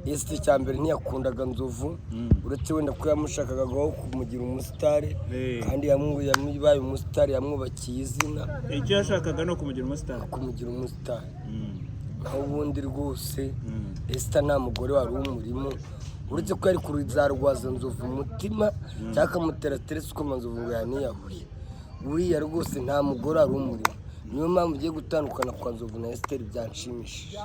Ese cya mbere ntiyakundaga Nzovu uretse wenda ko yamushakaga aho kumugira umusitari kandi yamubaye umusitari yamwubakiye izina. Icyo yashakaga no kumugira umusitari. Naho ubundi rwose Esther nta mugore wari umurimo uretse ko yari kurizarwaza Nzovu umutima cyangwa akamutera stress uko Nzovu ngo yaniyahuye. Buriya rwose nta mugore wari umurimo. Niyo mpamvu ugiye gutandukana kwa Nzovu na Esther byanshimishije.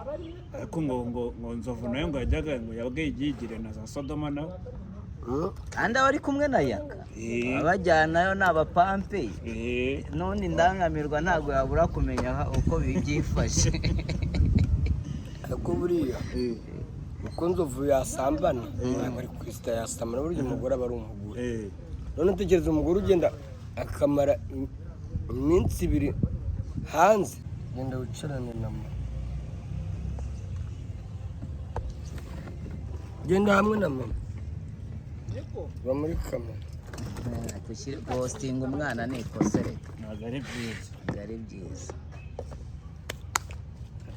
Ariko ngo Nzovu nayo ngo yajyaga ngo yabwiye igigire na za Sodoma nawe. Kandi abari kumwe na Yaka abajyanayo n'abapampe none ndangamirwa ntabwo yabura kumenya uko byifashe. Ariko buriya uko Nzovu yasambana ari Kristo yasamana burya umugore aba ari umugore. None utekereza umugore ugenda akamara iminsi 2 hanze genda wicarane na mama. Genda hamwe na mama. Ba muri kamera. Kushyira posting umwana ni ikosereka. Ntabwo ari byiza. Byari byiza.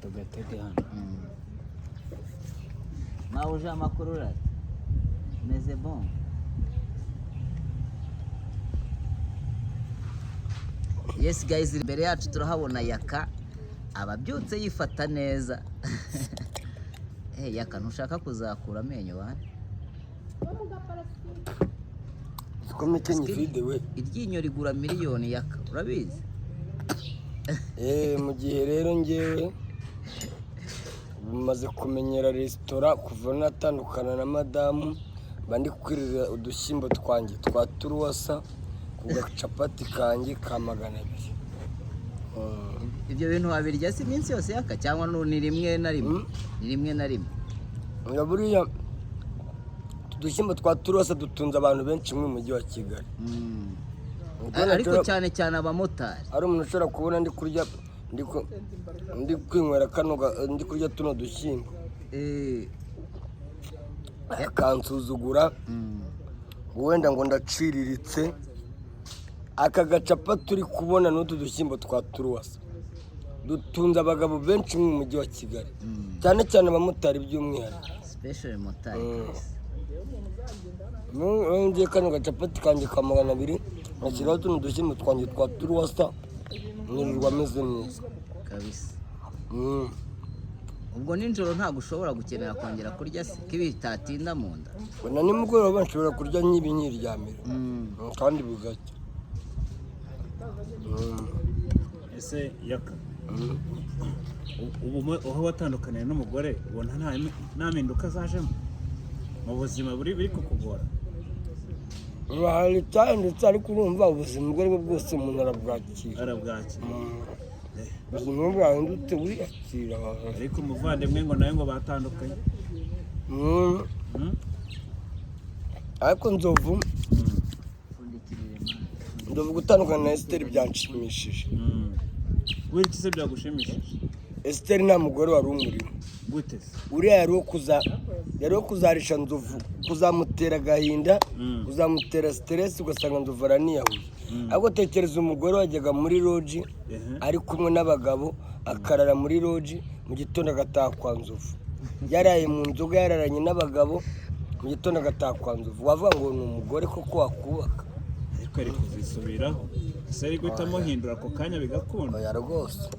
Tugatege hano. Nawe uje amakuru rati. Meze bon. Yes guys, imbere yacu turahabona Yaka ababyutse yifata neza. Yaka ntushaka kuzakura amenyo bane? Komite ni video iryinyo rigura miliyoni Yaka urabizi? Mu gihe rero ngewe bumaze kumenyera restaurant kuva natandukana na madamu bandi kwirira udushyimbo twanjye twa turuwasa kugacapati kanjye ka 200. Ibyo bintu wabirya si iminsi yose Yaka cyangwa ni rimwe na rimwe? Ni rimwe na rimwe. Buriya udushyimbo twa turuwasa dutunze abantu benshi mu mujyi wa Kigali. Ariko cyane cyane abamotari. Ari umuntu ushobora kubona ndi kurya ndi kwinywera ndi kurya tuno dushyimbo. Akansuzugura wenda ngo ndaciriritse. Aka gacapa turi kubona n'utu dushyimbo twa turuwasa dutunze abagabo benshi mu mujyi wa Kigali cyane cyane abamotari by'umwihariko. Special motari. Ngiye kano gacapati kanjye ka 200 nashyiraho tuno dushyimbo twanjye twa turuwasa nirirwa ameze neza kabisa. Ubwo ninjoro ntabwo ushobora gukenera kongera kurya se kibitatinda mu nda? Bona nimugoroba nshobora kurya nyibi nyiryamira kandi bugacya. Ese Yaka ubu aho watandukaniye n'umugore ubona nta mpinduka zajemo mu buzima buri kukugora? Hari cyane ndetse ariko urumva ubuzima bwo bwose umuntu arabwakira. Ubuzima bwahindutse buriyakira. Ariko umuvandimwe ngo nawe ngo batandukanye. Ariko Nzovu gutandukana na Esther byanshimishije. Wiki se byagushimishije? Esther nta mugore wari umurimo. Gute se? Uriya yari kuzarisha Nzovu kuzamutera agahinda kuzamutera stress ugasanga Nzovu araniyahuye. Ariko tekereza umugore wajyaga muri lodge ari kumwe n'abagabo akarara muri lodge mu gitondo agataha kwa Nzovu. Yaraye mu nzoga yararanye n'abagabo mu gitondo agataha kwa Nzovu. Wavuga ngo ni umugore koko wakubaka. Ariko ari kuzisubiraho. Ese ari guhitamo hindura ako kanya bigakunda? Oya rwose.